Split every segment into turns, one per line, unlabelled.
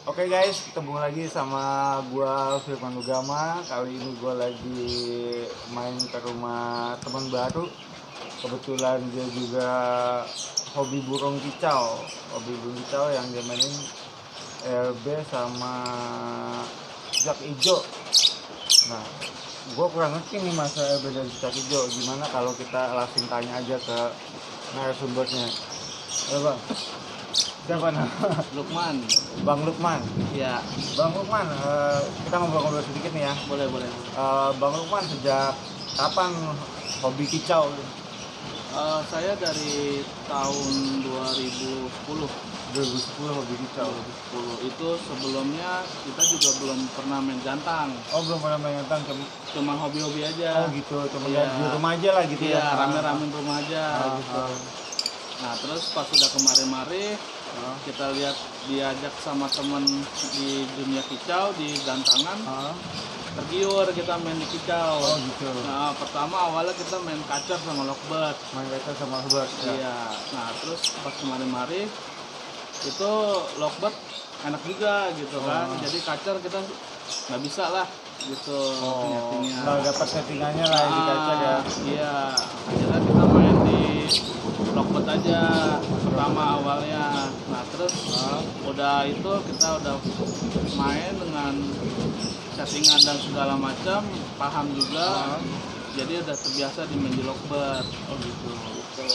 Oke guys, ketemu lagi sama gua Firman Ugama. Kali ini gua lagi main ke rumah teman baru. Kebetulan dia juga hobi burung kicau. Hobi burung kicau yang dia mainin RB sama jak ijo. Nah, gua kurang ngerti nih masa RB dan jak ijo. Gimana kalau kita langsung tanya aja ke narasumbernya. Bang, siapa nama?
Lukman.
Bang Lukman.
Ya,
Bang Lukman, kita ngobrol-ngobrol sedikit nih ya.
boleh.
Bang Lukman sejak kapan hobi kicau?
Saya dari tahun 2010.
2010 hobi kicau.
2010 itu sebelumnya kita juga belum pernah main jantang.
Oh, belum pernah main tentang
Cuma hobi-hobi aja.
Oh gitu, cuma
Iya.
di rumah aja lah gitu
Iya,
ya.
rame-rame di rumah aja gitu.
Ah.
Nah, terus pas sudah kemari-mari kita lihat diajak sama temen di dunia kicau di gantangan,
Ah.
tergiur kita main di kicau.
Oh gitu.
Nah, pertama awalnya kita main kacer sama lovebird.
Main kicau sama hebat. Ya.
Iya, nah terus pas kemarin-mari itu lovebird enak juga gitu kan. Jadi kacer kita nggak bisa lah gitu
Oh,
settingnya.
nggak dapat settingannya lah di kaca ya.
Iya, akhirnya kita main di lovebird aja pertama awalnya. Nah terus udah itu kita udah main dengan settingan dan segala macam, paham juga. Jadi udah terbiasa di main di lovebird.
Oh gitu.
Gitu.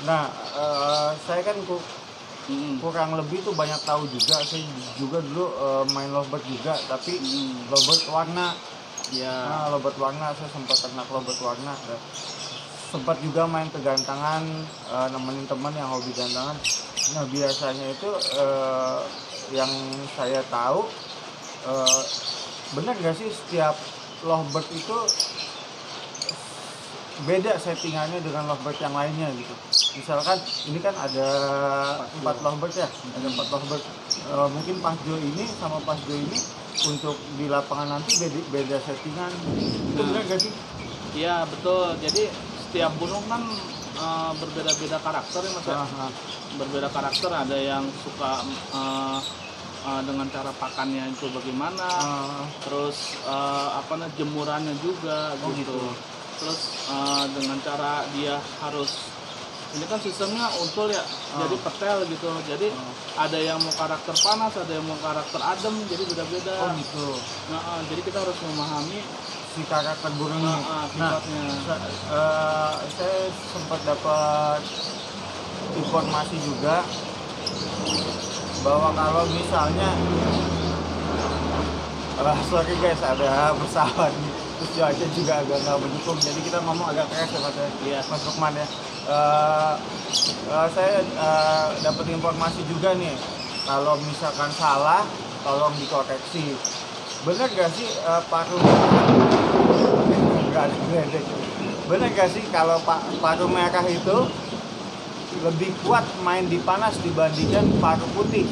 Nah, saya kan kurang lebih tuh banyak tahu juga. Saya juga dulu main lovebird juga, tapi lovebird warna.
Ya.
Nah, lovebird warna, saya sempat ternak lovebird warna. Sempat juga main ke gantangan, nemenin teman yang hobi gantangan. Nah, biasanya itu yang saya tahu, benar nggak sih setiap lovebird itu beda settingannya dengan lovebird yang lainnya gitu. Misalkan ini kan ada 4 lovebird ya, ada 4 lovebird. Mungkin Pasjo ini sama Pasjo ini untuk di lapangan nanti beda settingan. Itu benar nggak sih?
Iya betul. Jadi setiap burung kan berbeda-beda karakter ya mas ya. Berbeda karakter. Ada yang suka dengan cara pakannya itu bagaimana. Terus jemurannya juga gitu. Terus dengan cara dia harus, ini kan sistemnya untul ya, jadi petel gitu. Jadi ada yang mau karakter panas, ada yang mau karakter adem, jadi beda-beda.
Oh gitu.
Nah, jadi kita harus memahami
Si karakter burungnya.
sifatnya.
Saya sempat dapat informasi juga bahwa kalau misalnya sorry guys, ada pesawat nih, terus cuaca juga agak nggak mendukung, jadi kita ngomong agak keras ya Mas Lukman ya. Saya dapat informasi juga nih, kalau misalkan salah tolong dikoreksi. Benar gak sih paruh nggak ada geledek? Benar gak sih kalau paruh merah itu lebih kuat main di panas dibandingkan paruh putih?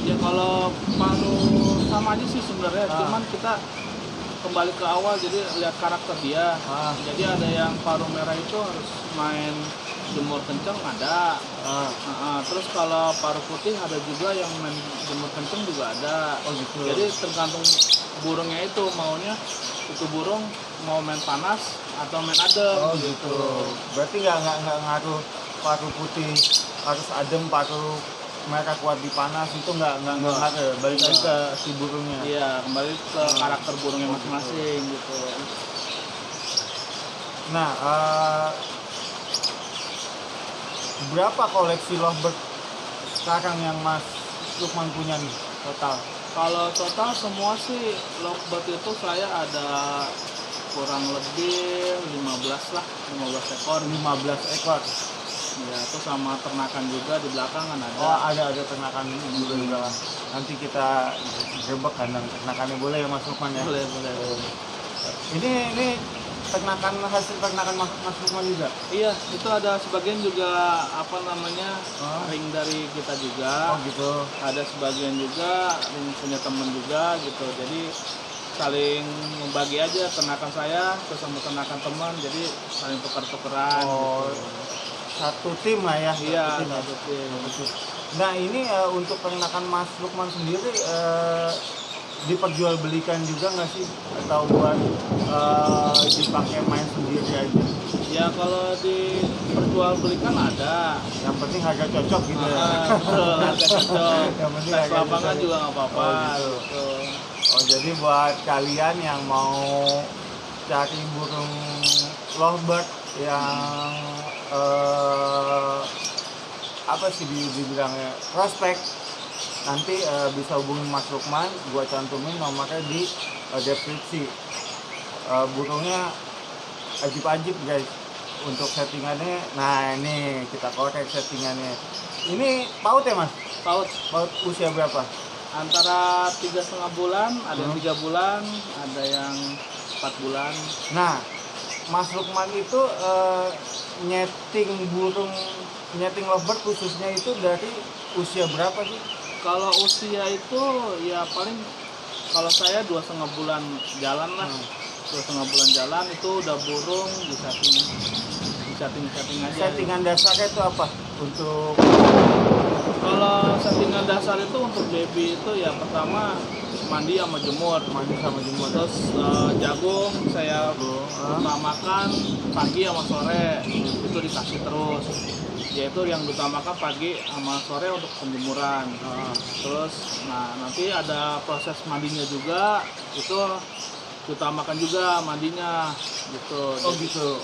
Ya kalau paruh sama aja sih sebenarnya, cuman kita kembali ke awal, jadi lihat karakter dia. Jadi ada yang paruh merah itu harus main jemur kenceng ada. Terus kalau paruh putih ada juga yang main jemur kenceng juga ada.
Oh gitu.
Jadi tergantung burungnya itu maunya, itu burung mau main panas atau main adem.
Oh gitu. Berarti nggak ngaruh paruh putih harus adem, paruh mereka kuat di panas itu nggak ngaruh. Balik lagi ke si burungnya.
Iya, kembali ke karakter burungnya masing-masing gitu.
Nah, berapa koleksi lovebird sekarang yang Mas Lukman punya nih total?
Kalau total semua sih lovebird itu saya ada kurang lebih 15 ekor.
15 ekor.
Ya, itu sama ternakan juga di belakang kan ada.
Oh, ada ternakan juga. Nanti kita grebek kandang ternakannya, boleh ya Mas Lukman ya?
Boleh.
Ini hasil ternakan Mas Lukman juga?
Iya, itu ada sebagian juga ring dari kita juga.
Oh gitu.
Ada sebagian juga ring punya temen juga gitu. Jadi saling membagi aja ternakan saya terus sama ternakan teman, jadi saling tukar-tukeran.
Oh,
gitu.
satu tim lah ya.
Iya,
satu tim.
satu tim.
Nah ini untuk peternakan Mas Lukman sendiri diperjualbelikan juga nggak sih, atau buat dipakai main sendiri aja?
Ya kalau diperjualbelikan ada.
Yang penting harga cocok gitu ya.
Betul, harga cocok.
Yang penting
Tes
harga
lapangan
cocok.
juga nggak apa-apa.
Oh, gitu.
Gitu.
Oh jadi buat kalian yang mau cari burung lovebird yang apa sih dibilangnya prospek, nanti bisa hubungin Mas Lukman, gua cantumin nomornya di deskripsi. Burungnya ajib-ajib guys untuk settingannya. Nah ini kita korek settingannya. Ini paut ya Mas?
Paut
Paut usia berapa?
antara 3,5 bulan, ada yang 3 bulan, ada yang 4 bulan.
Nah Mas Lukman itu nyeting burung, nyeting lovebird khususnya itu dari usia berapa sih?
Kalau usia itu ya paling kalau saya 2,5 bulan jalan lah. 2,5 bulan jalan itu udah burung di setting aja.
Settingan dasarnya itu apa? Untuk
Kalau settingan dasar itu untuk baby itu ya pertama mandi sama jemur.
mandi sama jemur.
Terus jagung saya utamakan pagi sama sore, itu dikasih terus. Yaitu yang diutamakan pagi sama sore untuk penjemuran. Terus nanti ada proses mandinya juga, itu diutamakan juga mandinya gitu.
Oh gitu.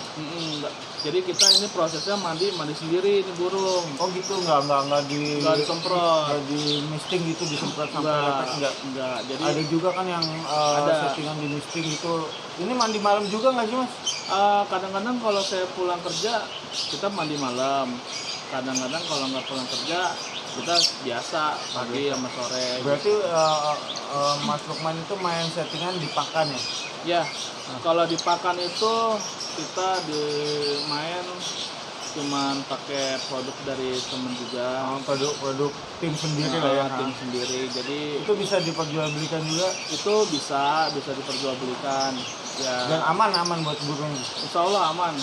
Jadi kita ini prosesnya mandi sendiri ini burung.
Oh gitu, nggak
disemprot.
nggak di misting gitu, disemprot sampai lepek
Enggak. Jadi
ada juga kan yang
ada
settingan di misting itu. Ini mandi malam juga nggak sih Mas?
kadang-kadang kalau saya pulang kerja kita mandi malam. Kadang-kadang kalau nggak pulang kerja kita biasa pagi sama sore.
Berarti Mas Lukman itu main settingan di pakan ya?
Ya, kalau di pakan itu kita main cuman pakai produk dari temen juga.
Produk tim sendiri lah ya.
Tim sendiri. Jadi
Itu bisa diperjualbelikan juga.
itu bisa diperjualbelikan. Ya.
Dan aman buat burung.
Insya Allah aman.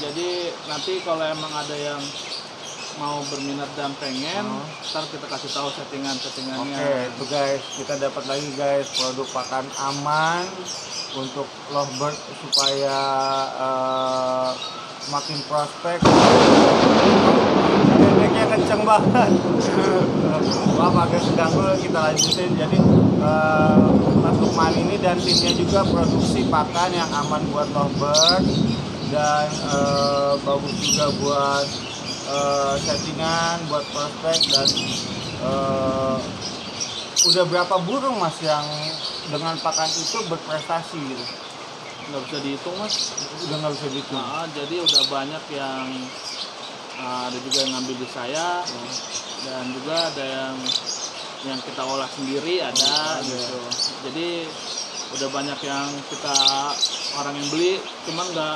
Jadi nanti kalau emang ada yang mau berminat dan pengen, ntar kita kasih tahu settingannya.
Oke, itu guys, kita dapat lagi guys produk pakan aman untuk lovebird supaya makin prospek. Bebeknya kenceng banget. Maaf agak seganggu, kita lanjutin. Jadi Mas Lukman ini dan timnya juga produksi pakan yang aman buat lovebird dan bagus juga buat settingan, buat prospek. Dan udah berapa burung Mas yang dengan pakan itu berprestasi gitu?
Nggak bisa dihitung Mas.
Udah nggak bisa dihitung.
Jadi udah banyak yang ada juga yang ngambil di saya, dan juga ada yang kita olah sendiri ada gitu. Jadi udah banyak yang kita orang yang beli, cuman nggak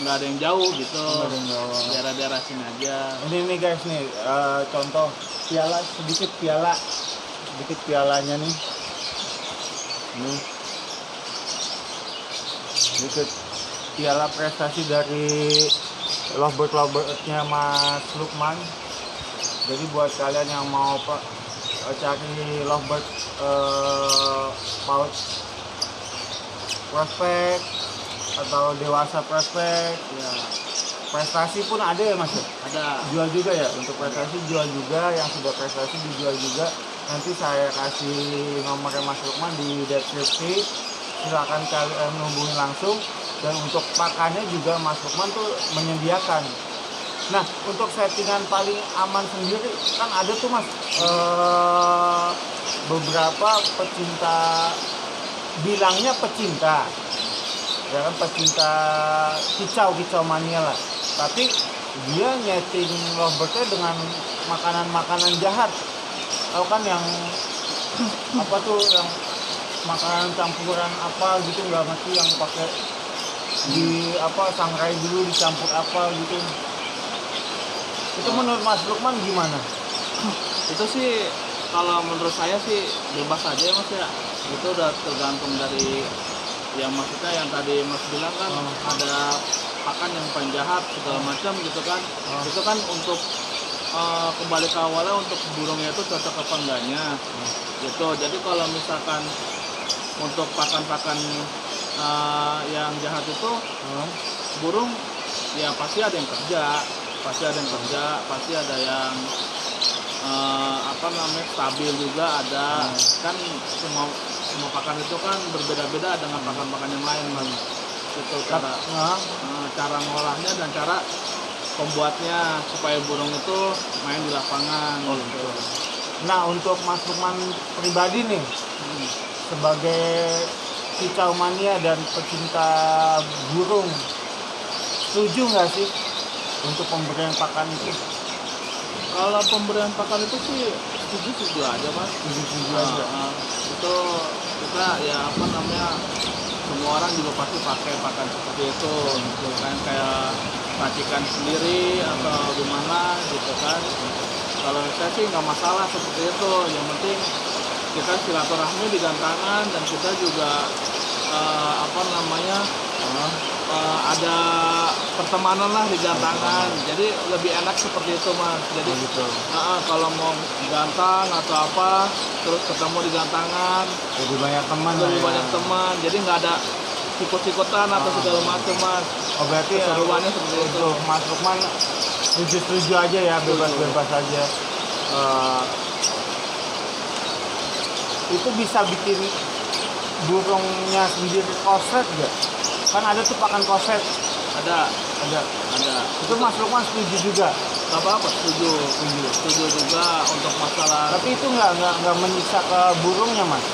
ada yang jauh gitu. Daerah-daerah sini aja.
Ini nih guys nih contoh sedikit pialanya nih. Ini sedikit piala prestasi dari lovebird-lovebird-nya Mas Lukman. Jadi buat kalian yang mau cari lovebird paut prospek atau dewasa prospek ya, prestasi pun ada ya Mas?
Ada.
Jual juga ya, untuk prestasi jual juga, yang sudah prestasi dijual juga. Nanti saya kasih nomornya Mas Lukman di deskripsi, silakan kalian hubungi langsung. Dan untuk pakannya juga Mas Lukman tuh menyediakan. Nah untuk settingan paling aman sendiri kan ada tuh Mas, beberapa pecinta, bilangnya pecinta ya kan, pecinta kicau mania lah, tapi dia nyeting lovebird-nya dengan makanan jahat. Tahu kan yang apa tuh, yang makanan campuran apa gitu, nggak mesti yang pakai di sangrai dulu dicampur apa gitu. Itu menurut Mas Lukman gimana?
Itu sih kalau menurut saya sih bebas aja ya Mas ya. Itu udah tergantung dari yang maksudnya yang tadi Mas bilang kan, ada pakan yang paling jahat segala macam gitu kan. Itu kan untuk kembali ke awalnya untuk burungnya itu cocok apa enggaknya gitu. Jadi kalau misalkan untuk pakan-pakan yang jahat itu burung ya pasti ada yang kerja, pasti ada yang stabil juga ada. Kan semua pakan itu kan berbeda-beda dengan pakan-pakan yang lain, Mas. Itu cara ngolahnya dan cara pembuatnya supaya burung itu main di lapangan. Gitu.
Nah, untuk Mas Lukman pribadi nih, sebagai kicau mania dan pecinta burung, setuju nggak sih untuk pemberian pakan itu?
Kalau pemberian pakan itu sih setuju aja, Mas.
Setuju aja.
Itu kita ya semua orang juga pasti pakai pakan seperti itu, gitu kan, kayak racikan sendiri atau gimana gitu kan. Kalau saya sih nggak masalah seperti itu, yang penting kita silaturahmi di gantangan dan kita juga ada pertemanan lah di gantangan. Jadi lebih enak seperti itu, Mas. Jadi kalau mau gantang atau apa terus ketemu di gantangan
lebih banyak teman,
jadi nggak ada sikut-sikutan atau segala macam, Mas.
Oh, berarti
keseruannya seperti itu.
Untuk Mas Lukman setuju aja ya, bebas aja. Itu bisa bikin burungnya sendiri korslet gak? Kan ada tuh pakan korslet.
Ada.
Itu Mas Lukman setuju juga?
Gak apa-apa, setuju juga untuk masalah.
Tapi itu nggak menyiksa ke burungnya, Mas?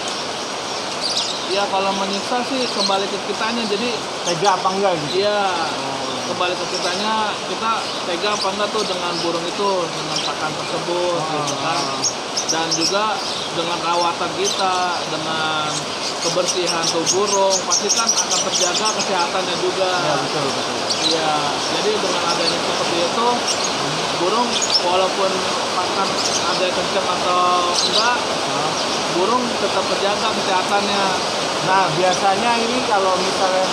Ya kalau menyiksa sih kembali ke kitanya, jadi
tega apa enggak gitu?
Iya, kembali ke kitanya, kita tega apa enggak tuh dengan burung itu, dengan pakan tersebut gitu kan. Dan juga dengan rawatan kita, dengan kebersihan tuh burung, pasti kan akan terjaga kesehatannya juga.
Ya, betul.
Iya, jadi dengan adanya seperti itu, burung walaupun pakan ada kencang atau enggak, burung tetap terjaga kesehatannya.
Nah, biasanya ini kalau misalnya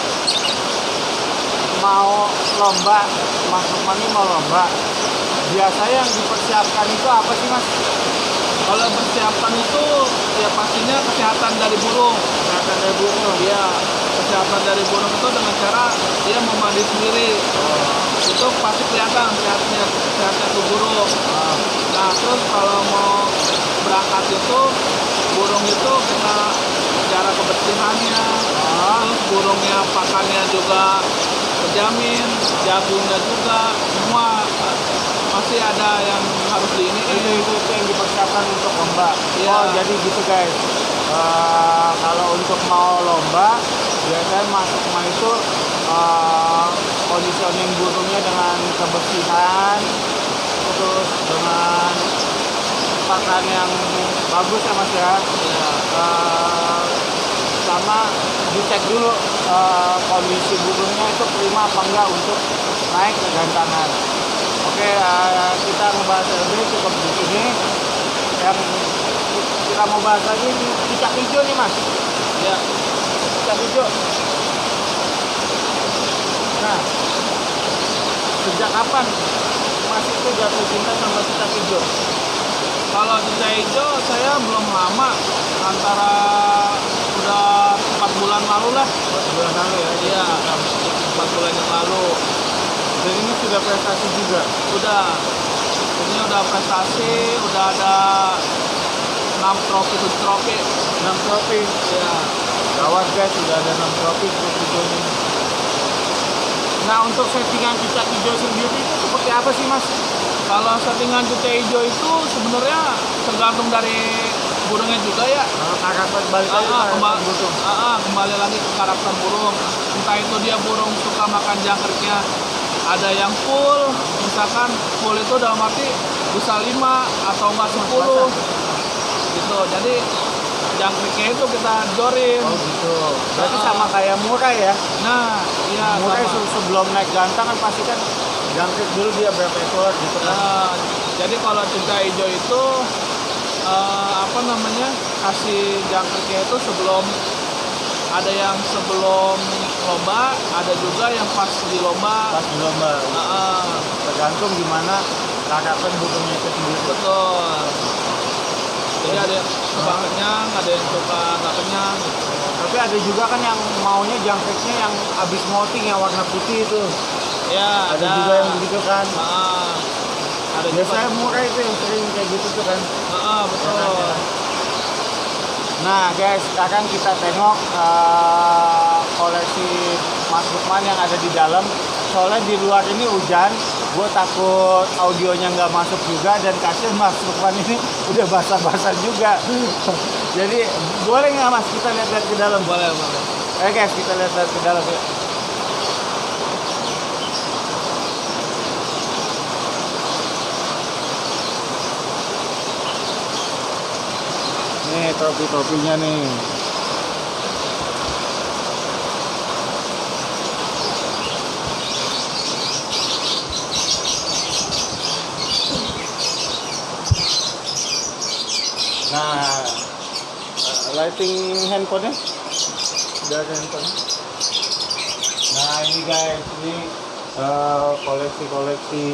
mau lomba, Mas Lukman ini mau lomba, biasanya yang dipersiapkan itu apa sih, Mas?
Kalau persiapan itu ya pastinya kesehatan dari burung. Iya, kesehatan dari burung itu dengan cara dia memandi sendiri. Itu pasti kelihatan sehatnya tuh burung. Nah, terus kalau mau berangkat itu burung itu kita cara kebersihannya, terus burungnya pakannya juga terjamin, jagungnya juga, semua masih ada yang harus
itu yang dipersiapkan untuk lomba.
Ya.
Oh, jadi gitu guys. Kalau untuk mau lomba, biasanya masuk main itu conditioning burungnya dengan kebersihan, terus dengan pakan yang bagus ya, Mas ya. Sama dicek dulu kondisi burungnya itu prima apa enggak untuk naik ke gantangan. Oke, kita ngebahas lebih cukup di sini. Yang kita mau bahas lagi cicak hijau nih, Mas.
Ya,
Cicak hijau. Nah, sejak kapan Mas itu jatuh cinta sama cicak hijau?
kalau cicak hijau saya belum lama, antara udah 4 bulan lalu lah.
4 bulan lalu ya?
Iya, 4 bulan yang lalu.
Dan ini sudah prestasi juga?
Ini udah prestasi, udah ada 6 trofi, 7 trofi.
6 trofi?
Iya.
Gawat guys, sudah ada 6 trofi hijau ini. Nah, untuk settingan cicak hijau sendiri itu seperti apa sih, Mas?
Kalau settingan cicak hijau itu sebenarnya tergantung dari burungnya juga ya.
Karakter balik lagi
kembali lagi ke karakter burung. Entah itu dia burung suka makan jangkriknya, ada yang full, misalkan full itu dalam arti bisa 5 atau enggak 10 gitu. Jadi jangkriknya itu kita jorin.
Oh gitu. Berarti sama kayak murai ya?
Nah, iya.
Murai sebelum naik gantang kan pasti kan jangkrik dulu dia berapa ekor gitu kan?
Nah, jadi kalau cicak hijau itu kasih jangkriknya itu sebelum, ada yang sebelum lomba, ada juga yang pas di lomba.
Tergantung gimana karakter burungnya itu sendiri.
Betul. Jadi ada yang suka kenyang, ada yang suka nggak kenyang gitu.
Tapi ada juga kan yang maunya jangkritnya yang habis molting yang warna putih itu.
Ya,
Ada juga yang begitu kan.
Ada
Biasanya
juga.
murah itu yang sering kayak gitu tuh kan.
Betul.
Nah guys, sekarang kita tengok koleksi Mas Lukman yang ada di dalam. Soalnya di luar ini hujan, gue takut audionya nggak masuk juga, dan kasihan Mas Lukman ini udah basah-basah juga. Jadi boleh nggak Mas kita lihat-lihat ke dalam?
Boleh.
Guys, kita lihat-lihat ke dalam ya. Nih topi-topinya nih. Nah, lighting handphonenya udah ada handphone. Nah ini guys, ini koleksi-koleksi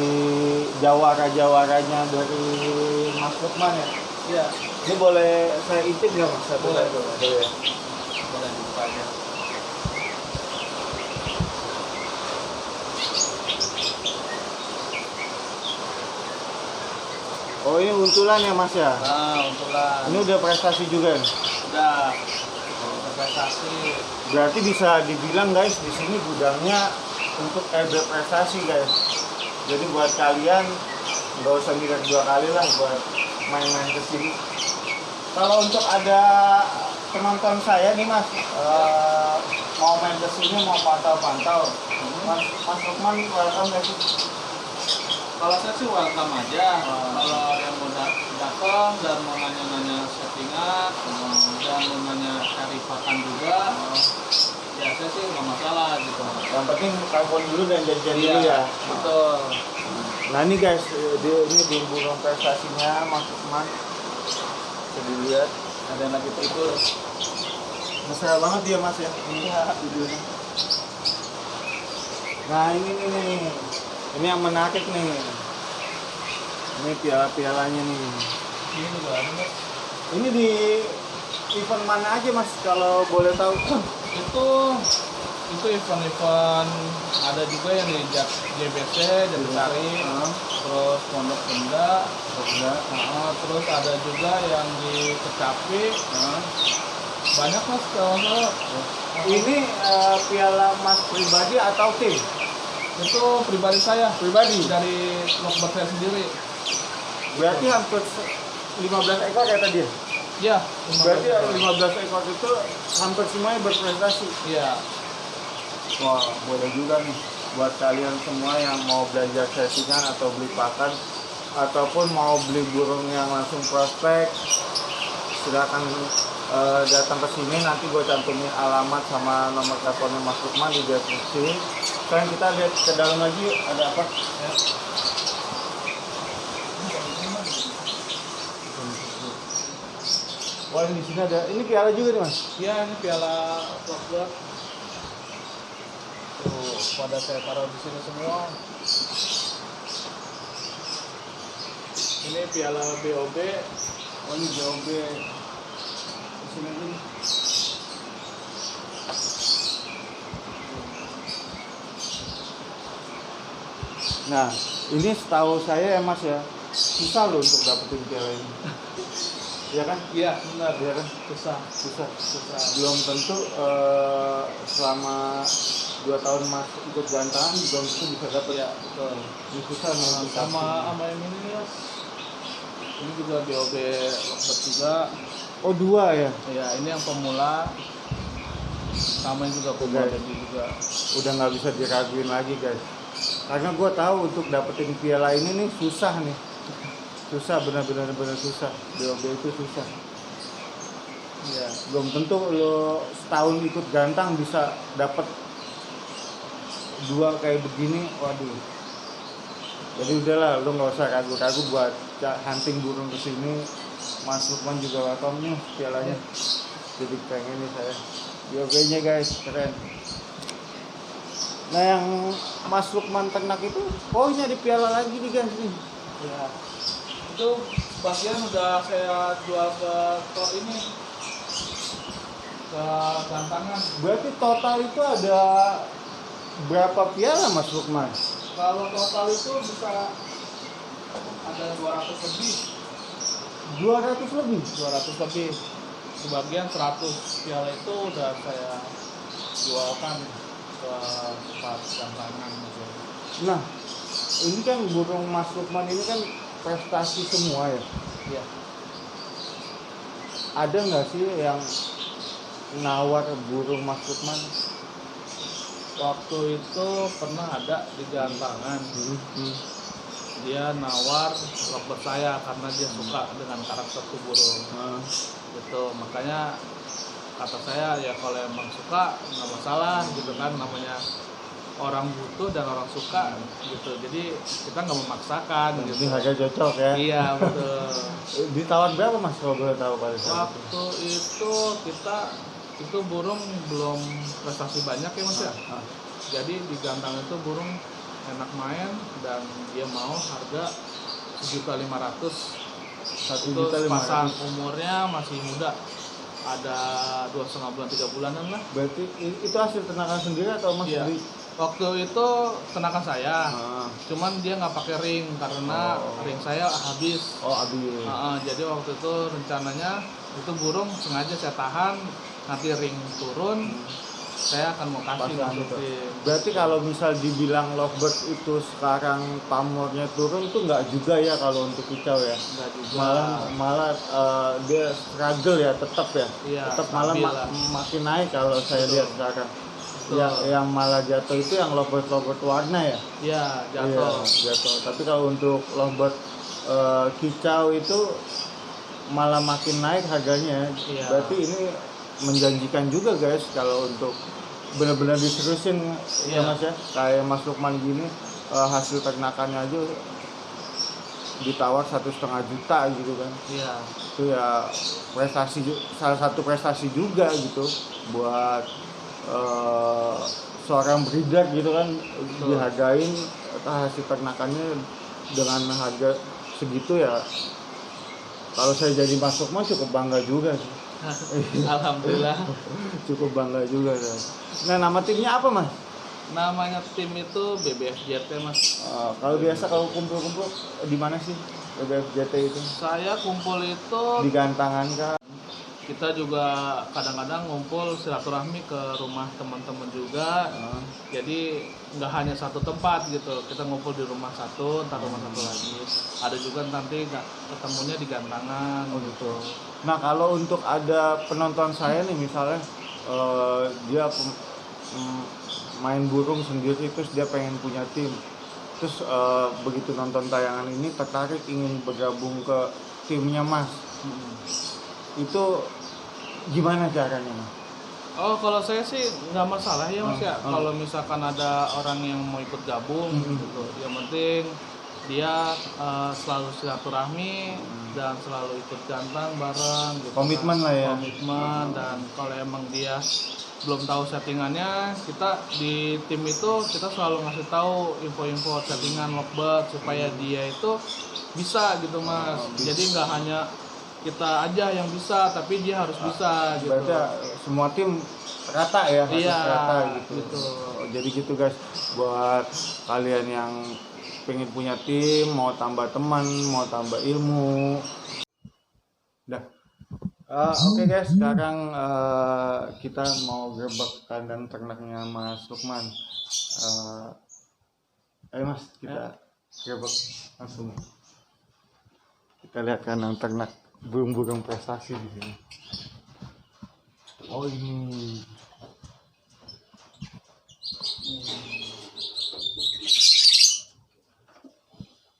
jawara-jawaranya dari Mas Lukman ya.
Iya.
Ini boleh saya intip nggak Mas?
Boleh.
Ya.
Boleh dibuka aja.
Oh ini untulan ya Mas ya?
Untulan.
Ini udah prestasi juga nih.
Udah prestasi.
Berarti bisa dibilang guys, di sini gudangnya untuk berprestasi guys. Jadi buat kalian nggak usah mikir dua kali lah buat main-main ke sini. Kalau untuk ada penonton saya nih Mas, mau main ke sini, mau pantau-pantau, Mas Lukman welcome guys.
Kalau saya sih welcome aja. Kalau yang mau datang dan mau nanya-nanya settingan, dan mau nanya cari pakan juga, ya saya sih nggak masalah gitu.
Yang penting telepon dulu dan janjian dulu ya.
Betul.
Nah ini guys, ini di burung prestasinya Mas Lukman. Bisa dilihat,
Ada yang lagi tidur.
mesra banget dia Mas ya. Iya, videonya. Nah ini nih. Ini yang menarik nih. Ini piala-pialanya nih.
Ini juga ada Mas.
Ini di event mana aja Mas kalau boleh tahu?
Itu event-event, ada juga yang di JBC, Jatisari, terus Pondok Benda, terus ada juga yang di Kecapi, banyak Mas kalau
Ini piala Mas pribadi atau tim?
itu pribadi saya,
Pribadi.
dari Lovebird saya sendiri.
Berarti hampir 15 ekor ya tadi ya?
Iya.
Berarti 15 ekor itu hampir semuanya berprestasi.
Iya.
Wah, boleh juga nih buat kalian semua yang mau belajar settingan atau beli pakan ataupun mau beli burung yang langsung prospek, silakan datang ke sini. Nanti gue cantumin alamat sama nomor teleponnya Mas Lukman di deskripsi. Sekarang kita lihat ke dalam lagi yuk, ada apa? Ya. Wah, di sini ada, ini piala juga nih Mas.
Iya, ini piala Lovebird. Tuh, pada saya taruh di sini semua. Ini piala BOB.
Oh ini BOB. Di sini nih. Nah, ini setahu saya ya Mas ya, susah loh untuk dapetin piala ini. Iya kan?
Iya, benar.
Iya kan?
Susah.
Susah. Belum tentu selama 2 tahun Mas ikut gantangan belum tentu bisa dapet.
Iya, betul.
Ini susah nih.
Sama yang ini Mas. Ini juga BOB Lovebird juga.
Oh 2 ya?
Iya, ini yang pemula. Sama yang juga pemula
Guys.
juga.
Udah nggak bisa diraguin lagi guys. Karena gue tahu untuk dapetin piala ini nih susah nih. Susah, benar-benar susah. BOB itu susah.
Iya.
Belum tentu lo setahun ikut gantang bisa dapet 2 kayak begini. Waduh. Jadi udahlah, lo nggak usah ragu-ragu buat hunting burung ke sini. Mas Lukman juga welcome nih pialanya. Jadi pengen nih saya. BOB-nya guys, keren. Nah yang Mas Lukman ternak itu, oh ini ada piala lagi nih guys nih.
Ya. Itu sebagian udah saya jual ke store ini, ke gantangan.
Berarti total itu ada berapa piala Mas Lukman?
Kalau total itu bisa ada 200 lebih.
200 lebih?
200 lebih. Sebagian 100 piala itu udah saya jualkan ke tempat gantangan gitu.
Nah, ini kan burung Mas Lukman ini kan prestasi semua ya.
Iya.
Ada nggak sih yang nawar burung Mas Lukman?
Waktu itu pernah ada di gantangan. Dia nawar lovebird saya karena dia suka dengan karakter tuh burung. Gitu. Makanya kata saya ya kalau emang suka nggak masalah gitu kan, namanya orang butuh dan orang suka gitu. Jadi kita nggak memaksakan
Ini
gitu.
harga cocok ya.
Iya betul.
Ditawar berapa Mas kalau boleh tahu pada saat
Waktu itu burung belum prestasi banyak ya Mas ya. Jadi di gantang itu burung enak main dan dia mau harga 1.500.000.
1.500.000.
Pasang umurnya masih muda, ada 2,5 bulan 3 bulanan lah.
Berarti itu hasil ternakan sendiri atau Mas
Iya.
beli?
Waktu itu tenakan saya,
Ah.
cuman dia nggak pakai ring karena ring saya habis.
Oh, habis.
Jadi waktu itu rencananya itu burung sengaja saya tahan, nanti ring turun, saya akan mau kasih
Pasang gitu.
masukin.
Berarti kalau misal dibilang lovebird itu sekarang pamornya turun tuh nggak juga ya kalau untuk kicau ya?
Nggak juga.
Malah dia struggle ya, tetap ya.
Iya,
Tetap malah
stabil lah.
makin naik kalau saya
Betul.
lihat sekarang.
Betul.
Yang malah jatuh itu yang lovebird warna ya.
Iya, jatuh.
Iya, jatuh. Tapi kalau untuk lovebird kicau itu malah makin naik harganya.
Iya.
Berarti ini menjanjikan juga guys kalau untuk benar-benar diterusin ya
Iya.
Mas ya. Kayak Mas Lukman gini hasil ternakannya aja ditawar 1,5 juta gitu kan.
Iya.
Itu ya salah satu prestasi juga gitu buat seorang breeder gitu kan.
Betul.
Dihargain hasil ternakannya dengan harga segitu ya. Kalau saya jadi Mas Lukman cukup bangga juga sih.
Alhamdulillah.
Cukup bangga juga ya. Nah, nama timnya apa Mas?
Namanya tim itu BBFJT Mas.
Kalau biasa kalau kumpul-kumpul di mana sih BBFJT itu?
Saya kumpul itu,
Di gantangan kah?
kita juga kadang-kadang ngumpul silaturahmi ke rumah teman-teman juga. Jadi nggak hanya satu tempat gitu, kita ngumpul di rumah satu, ntar rumah satu lagi. Ada juga nanti ketemunya di gantangan.
Oh gitu. Nah, kalau untuk ada penonton saya nih misalnya dia main burung sendiri terus dia pengen punya tim. Terus begitu nonton tayangan ini tertarik ingin bergabung ke timnya Mas. Itu gimana caranya Mas?
Oh, kalau saya sih nggak masalah ya Mas ya.
Oh.
Kalau misalkan ada orang yang mau ikut gabung gitu, yang penting dia selalu silaturahmi dan selalu ikut gantang bareng gitu.
Komitmen
kan.
lah ya.
Komitmen, dan kalau emang dia belum tahu settingannya, kita di tim itu kita selalu ngasih tahu info-info settingan lovebird supaya dia itu bisa gitu Mas. Jadi nggak hanya kita aja yang bisa, tapi dia harus bisa gitu.
Berarti semua tim rata ya, harus
Iya,
rata gitu.
gitu.
Jadi gitu guys, buat kalian yang pengen punya tim, mau tambah teman, mau tambah ilmu. Dah. Oke guys, sekarang kita mau gerbek kandang ternaknya Mas Lukman. Ayo Mas, kita gerbek langsung. Kita lihat kandang ternak burung-burung prestasi di sini. Oh ini.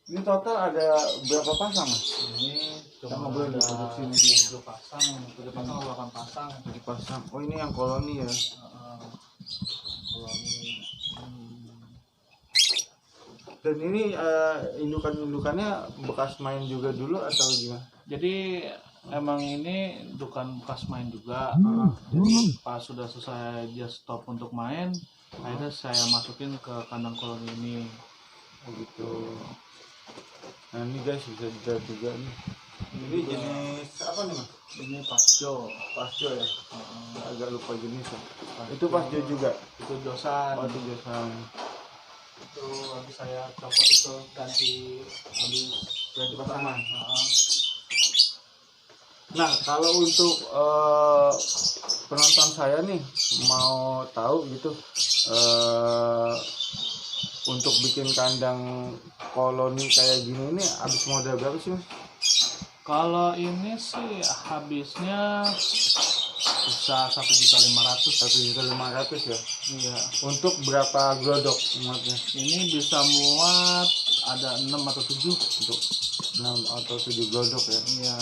Ini total ada berapa pasang Mas?
Ini
Kita
cuma
ngobrol di
ada
duduk sini
7 pasang, 7 pasang atau 8 pasang.
Dipasang. Oh ini yang koloni ya.
Kalau ini
Dan ini indukan-indukannya bekas main juga dulu atau gimana?
jadi emang ini bukan bekas main juga. Jadi pas sudah selesai dia stop untuk main, akhirnya saya masukin ke kandang koloni ini.
Oh gitu. Nah ini guys bisa dilihat juga nih. Ini jenis apa nih mas?
Ini pasjo.
Pasjo ya? Agak lupa jenis ya. Itu pasjo juga?
Itu josan.
Oh itu josan.
Itu habis saya copot itu ganti
pasangan. Nah kalau untuk penonton saya nih mau tahu gitu untuk bikin kandang koloni kayak gini nih habis modal berapa sih mas?
Kalau ini sih habisnya bisa 1.500.000.
1.500.000 ya?
Iya.
Untuk berapa glodok muatnya?
Ini bisa muat ada 6 atau 7
Untuk 6 atau 7 glodok ya?
Iya.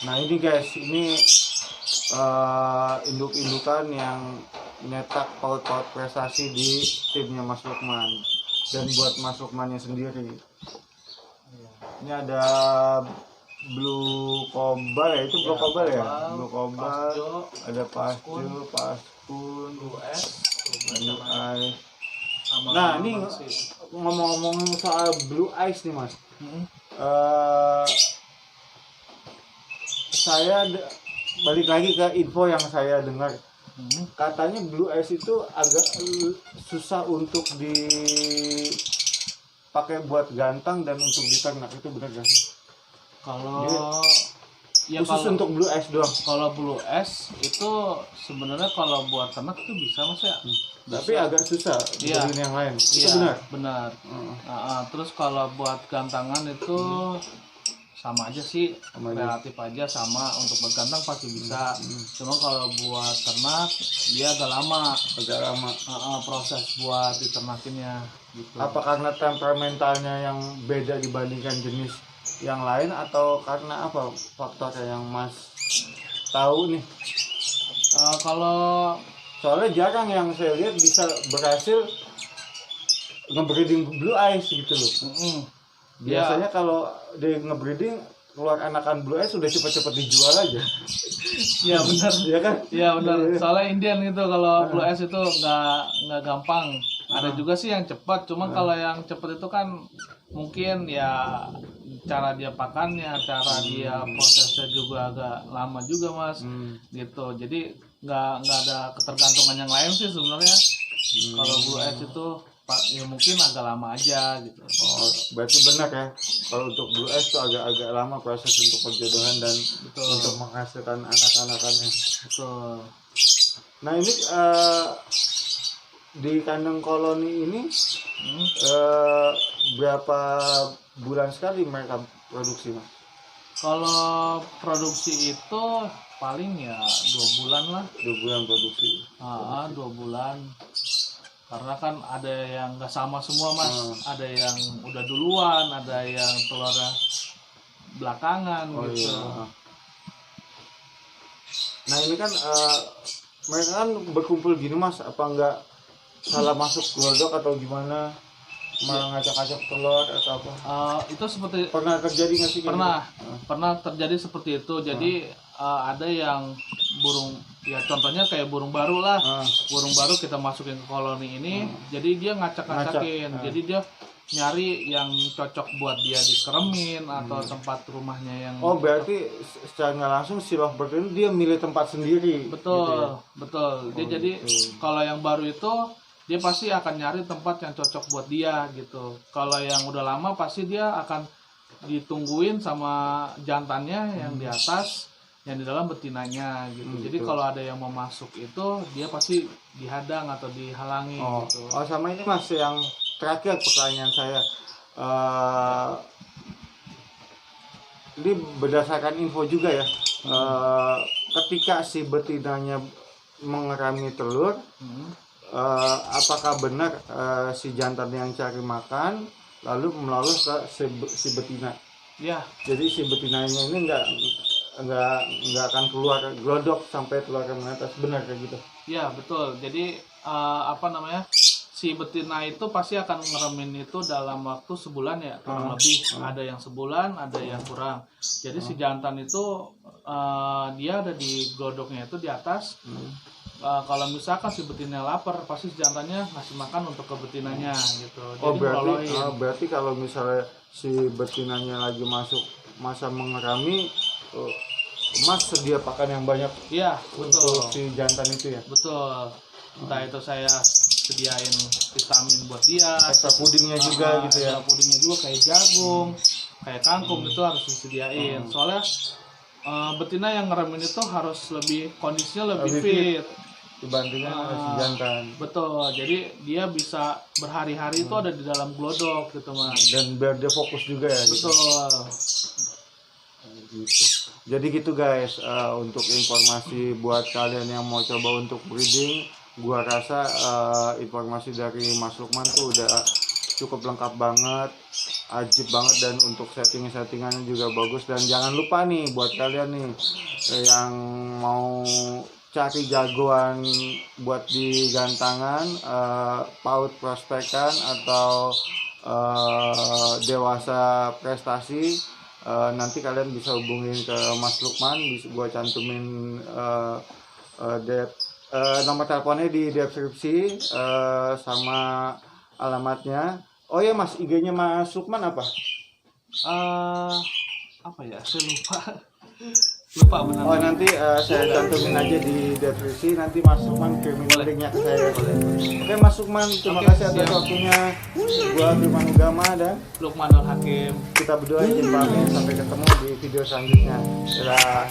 Nah ini guys, ini induk-indukan yang nyetak paut-paut prestasi di timnya Mas Lukman dan buat Mas Lukmannya sendiri. Ini ada Blue Cobalt ya, itu Blue Cobalt ya? Blue Cobalt, ada Pasjo, Paskun,
Blue S,
Blue Ice. Nah ini ngomong-ngomong soal Blue Ice nih mas, saya balik lagi ke info yang saya dengar. Katanya Blue Ice itu agak susah untuk dipakai buat gantang dan untuk diternak, itu benar gak sih?
Kalau
ya khusus untuk Blue Ice doang.
Kalau Blue Ice itu sebenarnya kalau buat ternak itu bisa mas ya.
Tapi agak susah dibanding yang lain. Itu
benar. Terus kalau buat gantangan itu sama aja sih, relatif aja sama. Untuk bergantang pasti bisa. Cuma kalau buat ternak dia agak lama proses buat diternakinnya gitu.
Apa karena temperamentalnya yang beda dibandingkan jenis yang lain atau karena apa faktornya yang mas tahu nih?
Kalau
soalnya jarang yang saya lihat bisa berhasil ngebreeding Blue Ice gitu loh. Biasanya kalau di ngebreeding keluar anakan Blue Ice sudah cepat-cepat dijual aja.
Iya benar.
Iya kan?
Iya benar. Soalnya Indian itu kalau Blue Ice itu nggak gampang. Ada juga sih yang cepat. Cuma kalau yang cepat itu kan mungkin ya cara dia pakannya, cara dia prosesnya juga agak lama juga mas. Gitu. Jadi nggak ada ketergantungan yang lain sih sebenarnya. Kalau Blue Ice itu ya mungkin agak lama aja gitu.
Oh, berarti benar ya. Kalau untuk Blue Ice itu agak lama proses untuk perjodohan dan untuk menghasilkan anak-anakannya.
Betul.
Nah ini di kandang koloni ini berapa bulan sekali mereka produksi mas?
Kalau produksi itu paling ya 2 bulan lah.
2 bulan produksi.
2 bulan. Karena kan ada yang nggak sama semua mas. Ada yang udah duluan, ada yang telurnya belakangan gitu. Iya.
Nah ini kan mereka kan berkumpul gini mas, apa enggak salah masuk glodok atau gimana? Malah ngacak-ngacak telur atau apa?
Itu seperti
pernah terjadi nggak sih?
Pernah terjadi seperti itu. Jadi ada yang burung, ya contohnya kayak burung baru lah. Burung baru kita masukin ke koloni ini, jadi dia ngacak-ngacakin. Jadi dia nyari yang cocok buat dia dikeremin atau tempat rumahnya yang.
Oh berarti secara nggak langsung si lovebird ini dia milih tempat sendiri.
Betul,
gitu ya?
Betul. Dia jadi kalau yang baru itu dia pasti akan nyari tempat yang cocok buat dia gitu. Kalau yang udah lama pasti dia akan ditungguin sama jantannya yang di atas, yang di dalam betinanya gitu. Jadi kalau ada yang mau masuk itu dia pasti dihadang atau dihalangi gitu.
Oh sama ini mas, yang terakhir pertanyaan saya, ini berdasarkan info juga ya, ketika si betinanya mengerami telur, apakah benar si jantan yang cari makan lalu melolos ke si betina?
Ya. Jadi
si betinanya ini nggak akan keluar glodok sampai telurnya menetas, benar kayak gitu? Ya
betul. Jadi si betina itu pasti akan ngeremin itu dalam waktu sebulan ya, kurang lebih. Ada yang sebulan, ada yang kurang. Jadi si jantan itu dia ada di glodoknya itu di atas. Kalau misalkan si betinanya lapar, pasti si jantannya ngasih makan untuk ke betinanya gitu.
Oh
Jadi
berarti,
ngelolohin.
berarti kalau misalnya si betinanya lagi masuk masa mengerami, Mas sedia pakan yang banyak
Iya,
untuk
betul.
si jantan itu ya?
Betul. Entah itu saya sediain vitamin buat dia,
Ekstra pudingnya juga gitu ya?
ekstra pudingnya juga kayak jagung, kayak kangkung itu harus disediain. Soalnya betina yang ngeremin itu harus kondisinya lebih fit.
Dibandingkan sama si jantan.
Betul. Jadi dia bisa berhari-hari itu ada di dalam glodok gitu Mas.
Dan biar dia fokus juga ya gitu.
Betul.
Gitu. Jadi gitu guys, untuk informasi buat kalian yang mau coba untuk breeding, gua rasa informasi dari Mas Lukman tuh udah cukup lengkap banget, ajib banget, dan untuk settingannya juga bagus. Dan jangan lupa nih buat kalian nih yang mau cari jagoan buat di gantangan, PAUD prospekan atau dewasa prestasi, nanti kalian bisa hubungin ke Mas Lukman, bisa gua cantumin nomor teleponnya di deskripsi, sama alamatnya. Oh ya Mas, IG-nya Mas Lukman apa?
Apa ya? Saya lupa benar.
Oh nanti saya cantumin aja di deskripsi, nanti Mas Lukman kirimin linknya ke saya. Oke Mas Lukman, terima kasih atas waktunya. Gua Firman Ugama dan
Lukmanul Hakim.
kita berdua izin pamit, sampai ketemu di video selanjutnya. Dadah.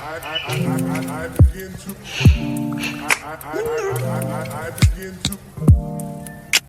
I begin to